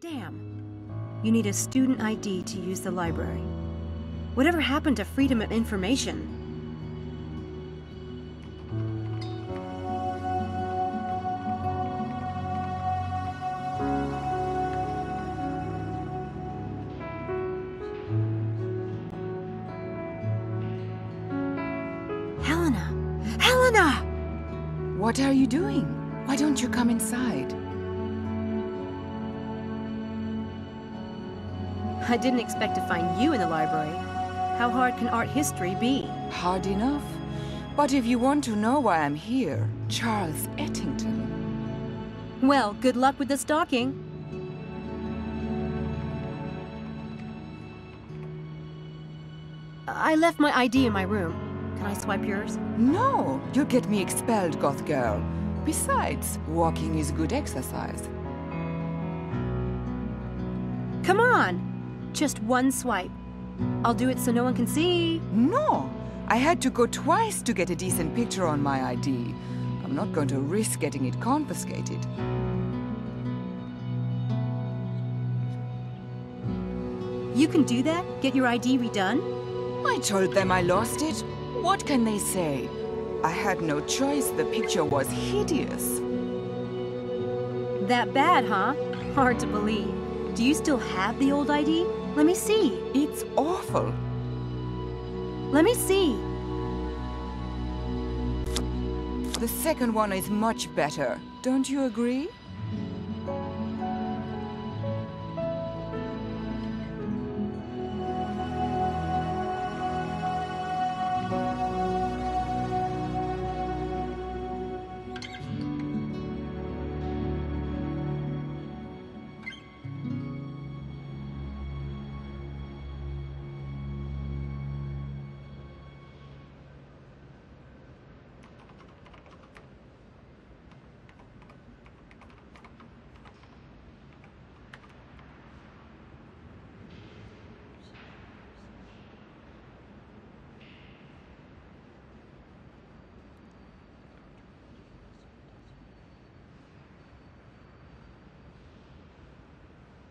Damn. You need a student ID to use the library. Whatever happened to freedom of information? Helena! Helena! What are you doing? Why don't you come inside? I didn't expect to find you in the library. How hard can art history be? Hard enough. But if you want to know why I'm here, Charles Ettington. Well, good luck with the stalking. I left my ID in my room. Can I swipe yours? No, you'll get me expelled, goth girl. Besides, walking is good exercise. Come on! Just one swipe. I'll do it so no one can see. No! I had to go twice to get a decent picture on my ID. I'm not going to risk getting it confiscated. You can do that? Get your ID redone? I told them I lost it. What can they say? I had no choice. The picture was hideous. That bad, huh? Hard to believe. Do you still have the old ID? Let me see. It's awful. Let me see. The second one is much better. Don't you agree?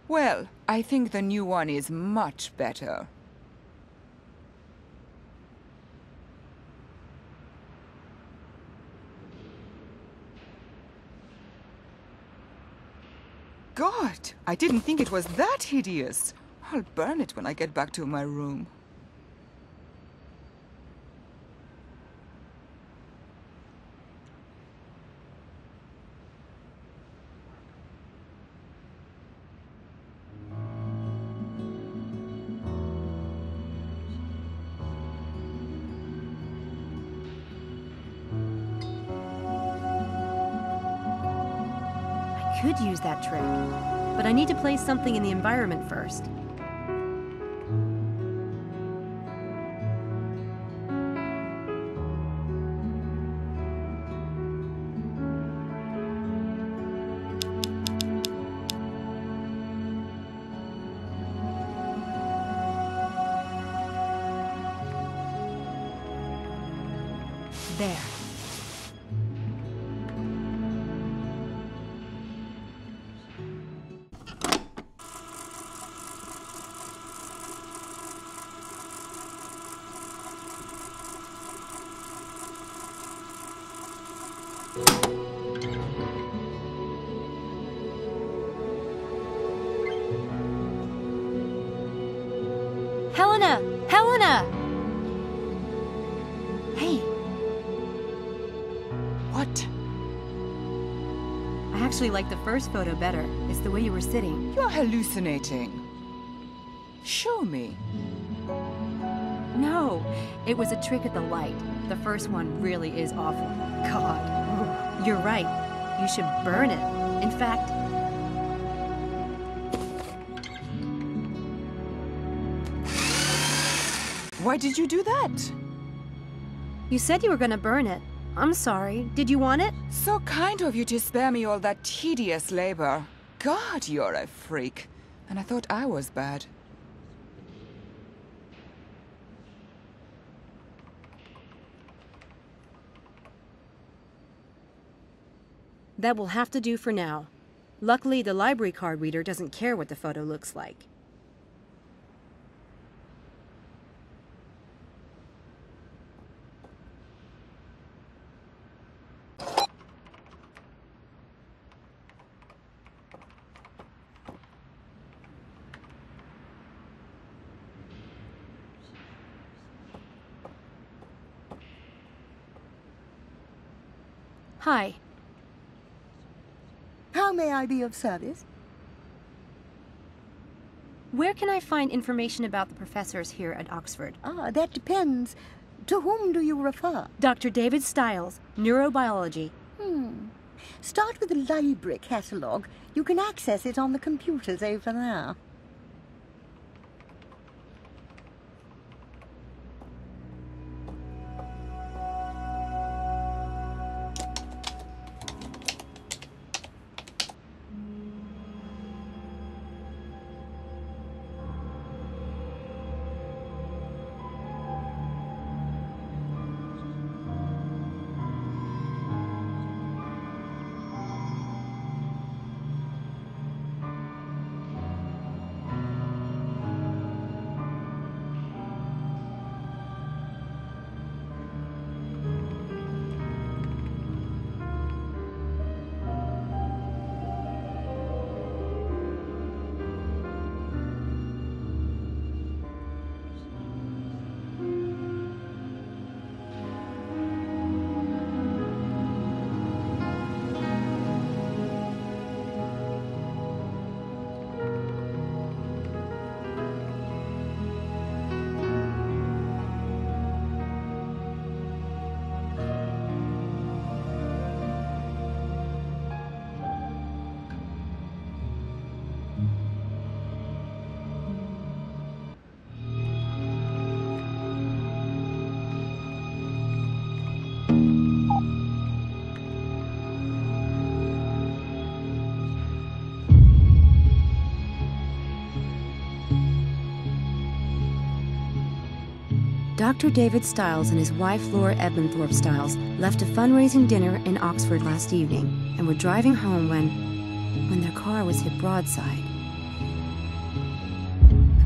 Well, I think the new one is much better. God, I didn't think it was that hideous. I'll burn it when I get back to my room. Could use that trick, but I need to place something in the environment first. There. Helena! Helena! Hey. What? I actually like the first photo better. It's the way you were sitting. You're hallucinating. Show me. No, it was a trick of the light. The first one really is awful. God. You're right. You should burn it. In fact... Why did you do that? You said you were gonna burn it. I'm sorry. Did you want it? So kind of you to spare me all that tedious labor. God, you're a freak. And I thought I was bad. That will have to do for now. Luckily, the library card reader doesn't care what the photo looks like. Hi. How may I be of service? Where can I find information about the professors here at Oxford? That depends. To whom do you refer? Dr. David Stiles, neurobiology. Start with the library catalogue. You can access it on the computers over there. Dr. David Stiles and his wife Laura Ebenthorpe Stiles left a fundraising dinner in Oxford last evening and were driving home when their car was hit broadside.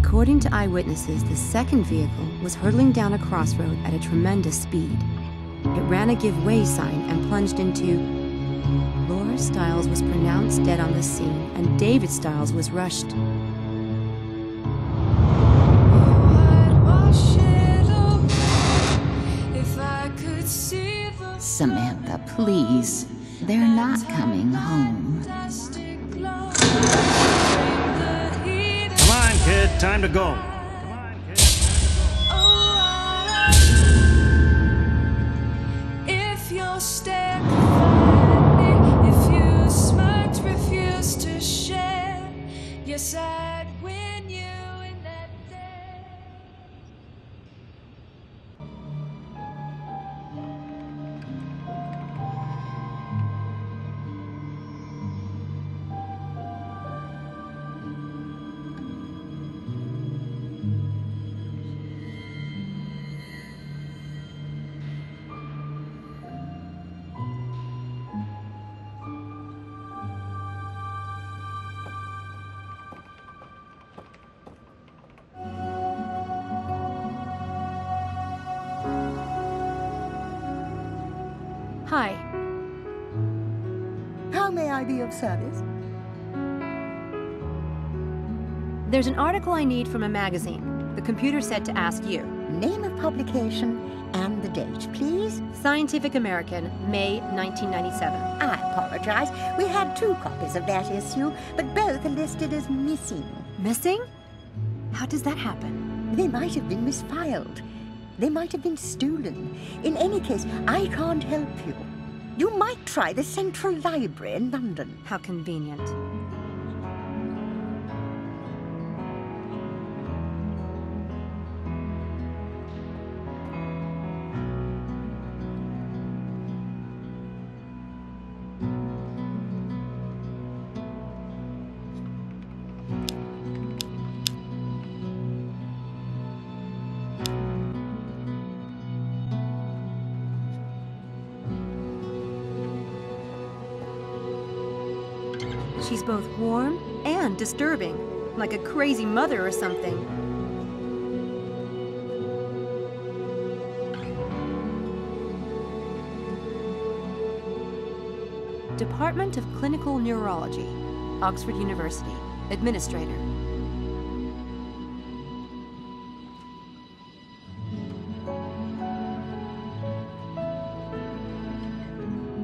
According to eyewitnesses, the second vehicle was hurtling down a crossroad at a tremendous speed. It ran a give way sign and plunged into... Laura Stiles was pronounced dead on the scene, and David Stiles was rushed. Samantha, please. They're not coming home. Come on, kid. Time to go. If you're stuck, find me. If you smirked, refuse to share your side when you in that day. Hi. How may I be of service? There's an article I need from a magazine. The computer said to ask you. Name of publication and the date, please. Scientific American, May 1997. I apologize. We had 2 copies of that issue, but both are listed as missing. Missing? How does that happen? They might have been misfiled. They might have been stolen. In any case, I can't help you. You might try the Central Library in London. How convenient. She's both warm and disturbing, like a crazy mother or something. Department of Clinical Neurology, Oxford University, Administrator.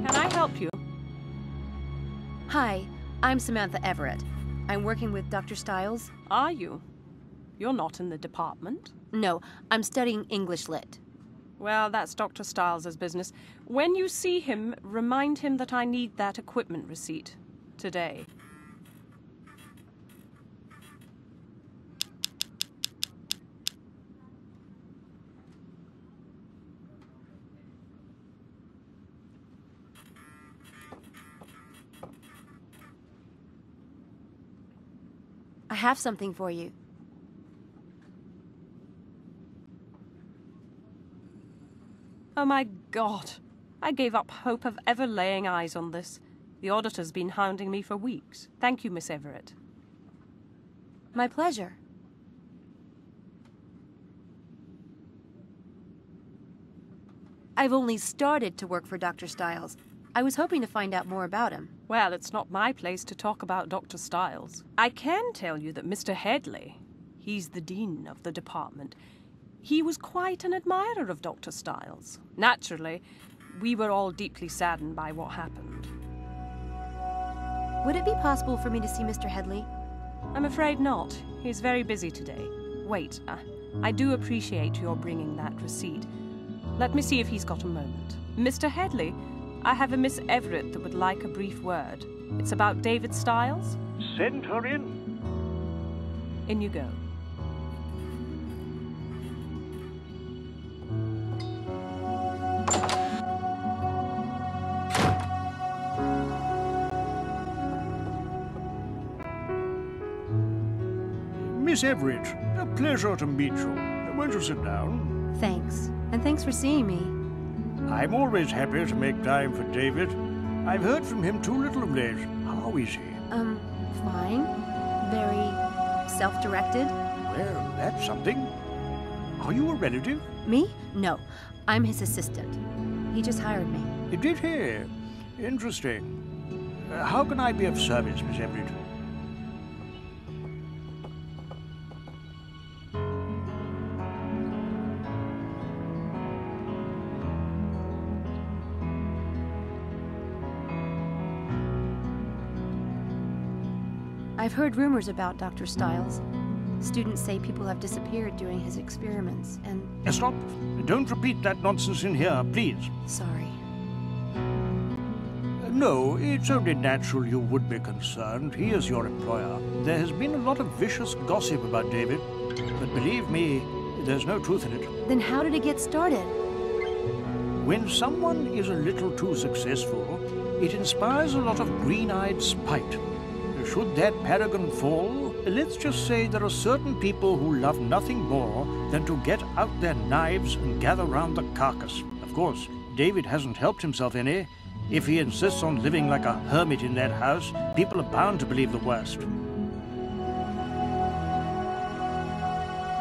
Can I help you? Hi, I'm Samantha Everett. I'm working with Dr. Stiles. Are you? You're not in the department. No, I'm studying English Lit. Well, that's Dr. Stiles' business. When you see him, remind him that I need that equipment receipt. Today. I have something for you. Oh my God. I gave up hope of ever laying eyes on this. The auditor's been hounding me for weeks. Thank you, Miss Everett. My pleasure. I've only started to work for Dr. Stiles. I was hoping to find out more about him. Well, it's not my place to talk about Dr. Stiles. I can tell you that Mr. Headley, he's the dean of the department, he was quite an admirer of Dr. Stiles. Naturally, we were all deeply saddened by what happened. Would it be possible for me to see Mr. Headley? I'm afraid not. He's very busy today. Wait, I do appreciate your bringing that receipt. Let me see if he's got a moment. Mr. Headley, I have a Miss Everett that would like a brief word. It's about David Stiles. Send her in. In you go. Miss Everett, a pleasure to meet you. Won't you sit down? Thanks. And thanks for seeing me. I'm always happy to make time for David. I've heard from him too little of late. How is he? Fine. Very self-directed. Well, that's something. Are you a relative? Me? No. I'm his assistant. He just hired me. Did he? Interesting. How can I be of service, Miss Everett? I've heard rumors about Dr. Stiles. Students say people have disappeared during his experiments, and... Stop. Don't repeat that nonsense in here, please. Sorry. No, it's only natural you would be concerned. He is your employer. There has been a lot of vicious gossip about David, but believe me, there's no truth in it. Then how did it get started? When someone is a little too successful, it inspires a lot of green-eyed spite. Should that paragon fall, let's just say there are certain people who love nothing more than to get out their knives and gather round the carcass. Of course, David hasn't helped himself any. If he insists on living like a hermit in that house, people are bound to believe the worst.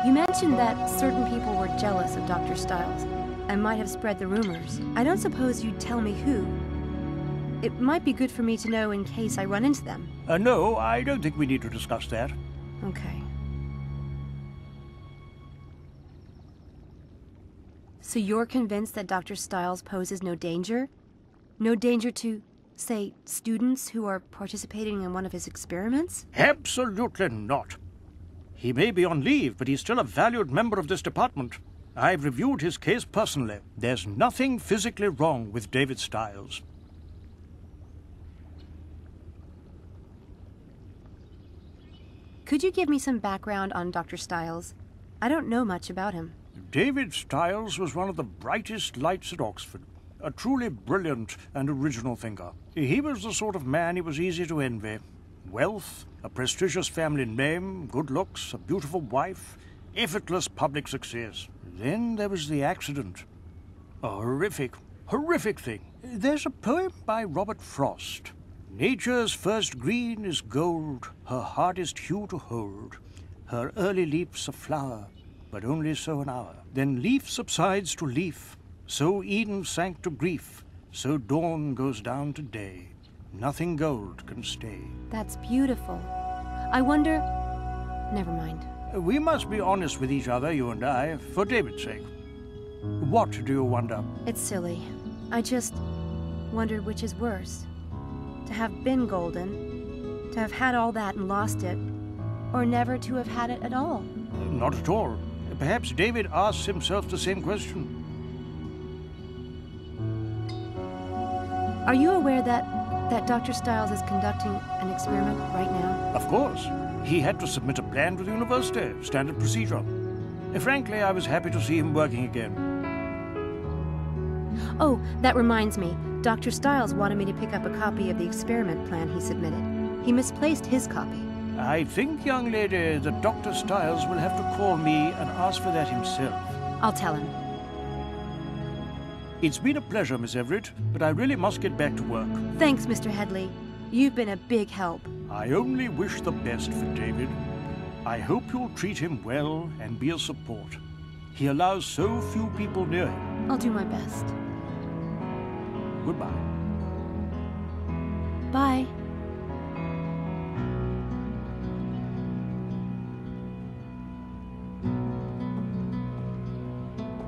You mentioned that certain people were jealous of Dr. Stiles and might have spread the rumors. I don't suppose you'd tell me who. It might be good for me to know in case I run into them. No, I don't think we need to discuss that. Okay. So you're convinced that Dr. Stiles poses no danger? No danger to, say, students who are participating in one of his experiments? Absolutely not. He may be on leave, but he's still a valued member of this department. I've reviewed his case personally. There's nothing physically wrong with David Stiles. Could you give me some background on Dr. Stiles? I don't know much about him. David Stiles was one of the brightest lights at Oxford. A truly brilliant and original thinker. He was the sort of man it was easy to envy. Wealth, a prestigious family name, good looks, a beautiful wife, effortless public success. Then there was the accident. A horrific thing. There's a poem by Robert Frost. Nature's first green is gold, her hardest hue to hold. Her early leaf's a flower, but only so an hour. Then leaf subsides to leaf, so Eden sank to grief, so dawn goes down to day. Nothing gold can stay. That's beautiful. I wonder... Never mind. We must be honest with each other, you and I, for David's sake. What do you wonder? It's silly. I just wondered which is worse. To have been golden, to have had all that and lost it, or never to have had it at all. Not at all. Perhaps David asks himself the same question. Are you aware that Dr. Stiles is conducting an experiment right now? Of course. He had to submit a plan to the university, standard procedure. Frankly, I was happy to see him working again. Oh, that reminds me. Dr. Stiles wanted me to pick up a copy of the experiment plan he submitted. He misplaced his copy. I think, young lady, that Dr. Stiles will have to call me and ask for that himself. I'll tell him. It's been a pleasure, Miss Everett, but I really must get back to work. Thanks, Mr. Headley. You've been a big help. I only wish the best for David. I hope you'll treat him well and be a support. He allows so few people near him. I'll do my best. Goodbye. Bye.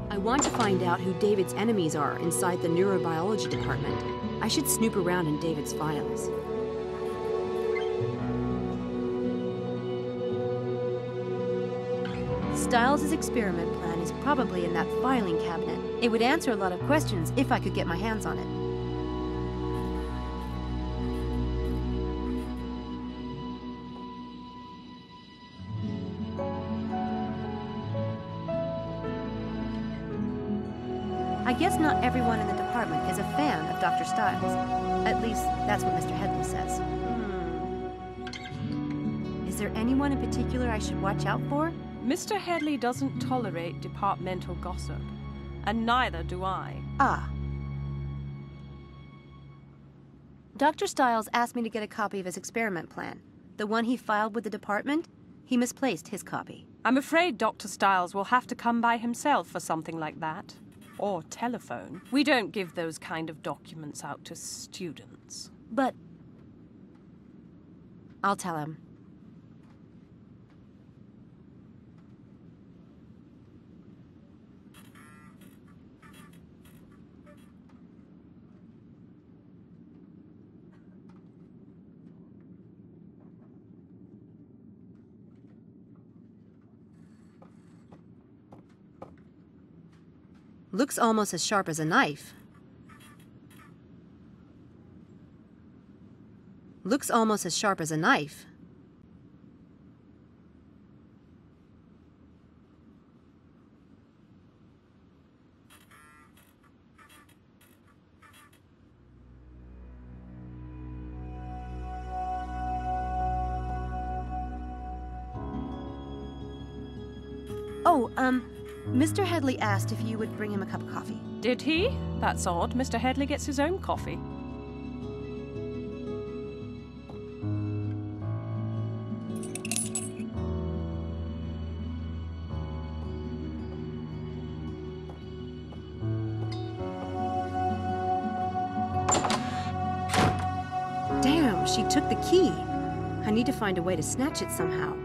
I want to find out who David's enemies are inside the neurobiology department. I should snoop around in David's files. Stiles' experiment plan is probably in that filing cabinet. It would answer a lot of questions if I could get my hands on it. I guess not everyone in the department is a fan of Dr. Stiles. At least, that's what Mr. Headley says. Is there anyone in particular I should watch out for? Mr. Headley doesn't tolerate departmental gossip, and neither do I. Ah. Dr. Stiles asked me to get a copy of his experiment plan. The one he filed with the department, he misplaced his copy. I'm afraid Dr. Stiles will have to come by himself for something like that. Or telephone. We don't give those kind of documents out to students. But... I'll tell him. Looks almost as sharp as a knife. Looks almost as sharp as a knife. Oh, Mr. Headley asked if you would bring him a cup of coffee. Did he? That's odd. Mr. Headley gets his own coffee. Damn, she took the key. I need to find a way to snatch it somehow.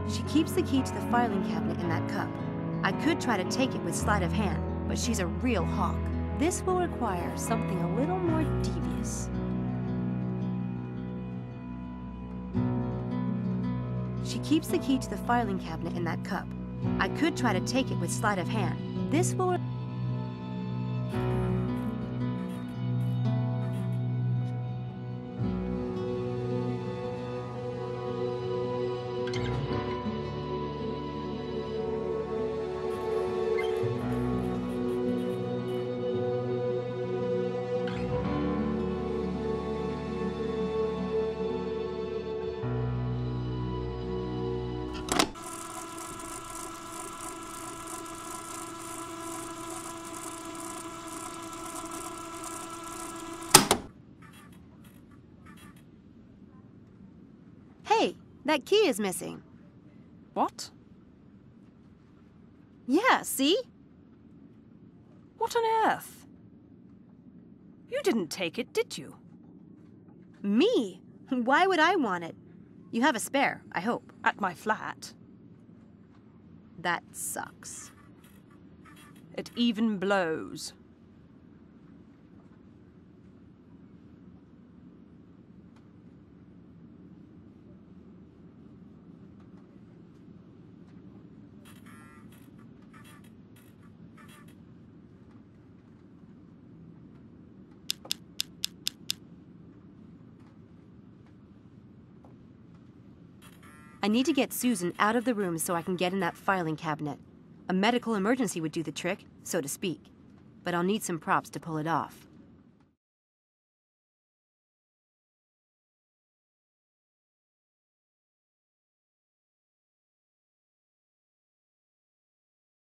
She keeps the key to the filing cabinet in that cup. I could try to take it with sleight of hand, but she's a real hawk. This will require something a little more devious. She keeps the key to the filing cabinet in that cup. I could try to take it with sleight of hand. This will... That key is missing. What? Yeah, see? What on earth? You didn't take it, did you? Me? Why would I want it? You have a spare, I hope. At my flat. That sucks. It even blows. I need to get Susan out of the room so I can get in that filing cabinet. A medical emergency would do the trick, so to speak. But I'll need some props to pull it off.